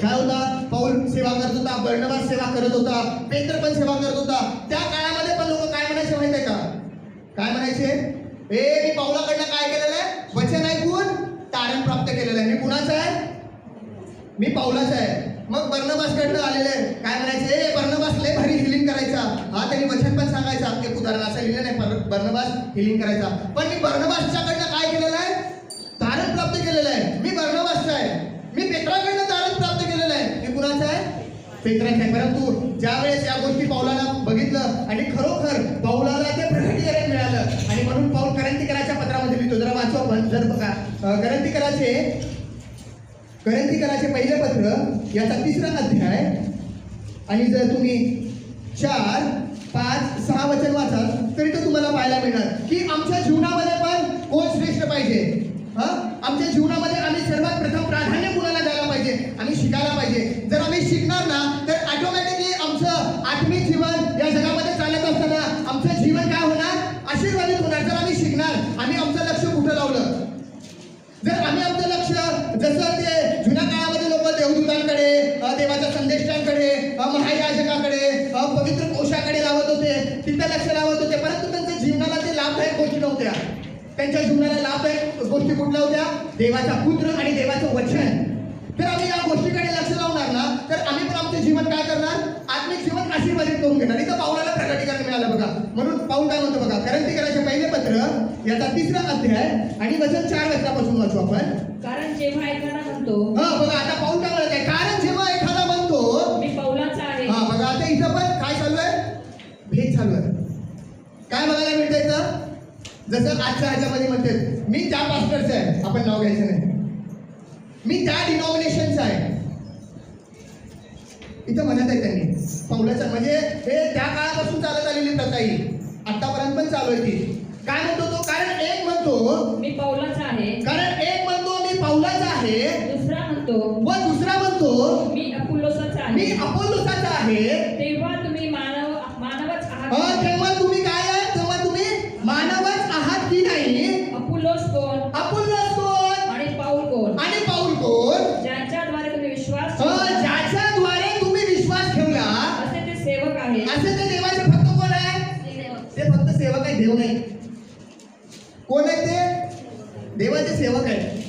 काय होता? पौल सेवा करत होता, बर्नबास सेवा करत होता, पेत्र पण सेवा करत होता. त्या काळामध्ये पण लोक काय म्हणायचे माहिती आहे का? काय म्हणायचे? मी पौलाकडनं काय केलेलं आहे? वचन ऐकून तारण प्राप्त केलेलं आहे. मी कुणाचा आहे? मी पौलाचा आहे. मग बर्नबासकडनं आलेले काय म्हणायचे? बर्नबास लय भारी हिलिंग करायचा. हा त्यांनी वचन पण सांगायचा. एक उदाहरण असं लिहिलं नाही, बर्नबास हिलिंग करायचा. पण मी बर्नबासच्याकडनं काय केलेलं आहे? तारण प्राप्त केलेलं आहे. मी बर्नबासचा आहे. मी पेत्राकडनं तारण प्राप्त केलेलं आहे. मी कुणाचा आहे? पेत्राचा आहे. परंतु ज्या वेळेस या गोष्टी पौलाला बघितलं आणि खरोखर पौलाला ते प्रगतीकरण मिळालं आणि म्हणून पौल करंथीकराच्या पत्रामध्ये लिहितो. जरा वाचू आपण. जर बघा करंथीकराचे पहिले पत्र याचा 3रा अध्याय आणि जर तुम्ही 4, 5, 6 वचन वाचाल तरी तो तुम्हाला पाहायला मिळणार की आमच्या जीवनामध्ये पण कोण श्रेष्ठ पाहिजे. आमच्या जीवनामध्ये आम्ही सर्वात प्रथम प्राधान्य कुणाला द्यायला पाहिजे? आम्ही शिकायला पाहिजे. जर आम्ही शिकणार ना तर ऑटोमॅटिकली आमचं आत्मिक जीवन या जगामध्ये चालत असताना आमचं जीवन काय होणार? आशीर्वादित होणार. जर आम्ही शिकणार, आम्ही आमचं लक्ष कुठं लावलं? जर आम्ही आमचं लक्ष जसं ते जुन्या काळामध्ये लोक देवदूतांकडे, देवाच्या संदेशांकडे, महायाजकाकडे, पवित्र कोशाकडे लावत होते, तिथं लक्ष लावत होते, परंतु त्यांच्या जीवनाला ते लाभदायक गोष्टी नव्हत्या. त्यांच्या जीवनाला लाभदायक गोष्टी कुठल्या होत्या? देवाचा पुत्र आणि देवाचं वचन. तर आम्ही या गोष्टीकडे लक्ष लावणार ना तर आम्ही पण आमचं जीवन काय करणार? आत्मिक जीवन आशीर्वादित करून घेणार. इथं पौलाला प्रगतीकरण मिळालं बघा. म्हणून पौल काय म्हणतो बघा, करंथीकराचे पहिले पत्र याचा 3रा अध्याय आणि वचन 4 वचनापासून वाचू आपण. कारण जेव्हा एखादा म्हणतो, बघा आता पौल काय म्हणत आहे? कारण जेव्हा एखादा म्हणतो मी पौलाचा आहे. बघा आता इथं पण काय चालू आहे? भेद चालू आहे. काय बघायला मिळतं इथं? जसं आजच्या ह्याच्यामध्ये म्हणतात मी त्या पास्टरचा आहे, आपण नाव घ्यायचं नाही, मी त्या डिनॉमिनेशनचा आहे. इथं म्हणत आहे त्यांनी पौलाचा, म्हणजे हे त्या काळापासून चालत आलेली प्रथा ही आतापर्यंत पण चालू आहे ती. काय म्हणतो तो? कारण एक म्हणतो मी पौलाचा आहे. कारण एक म्हणतो मी पौलाचा आहे, दुसरा म्हणतो व दुसरा म्हणतो मी अपुल्लोसाचा आहे. मी अपोल्लोसाचा आहे. तेव्हा तुम्ही मानवच आहात. तेव्हा तुम्ही काय आहे? तेव्हा तुम्ही मानवच आहात की नाही? अपुल्लोस कोण? अपोल्लोस कोण? आणि पाऊल कोण? आणि पाऊल कोण? ज्यांच्याद्वारे तुम्ही विश्वास ज्याच्याद्वारे तुम्ही विश्वास ठेवला असे ते सेवक आहे. असे ते देवाचे भक्त कोण आहे? ते फक्त सेवक आहे, देव नाही. कोण आहे ते? देवाचे सेवक आहे.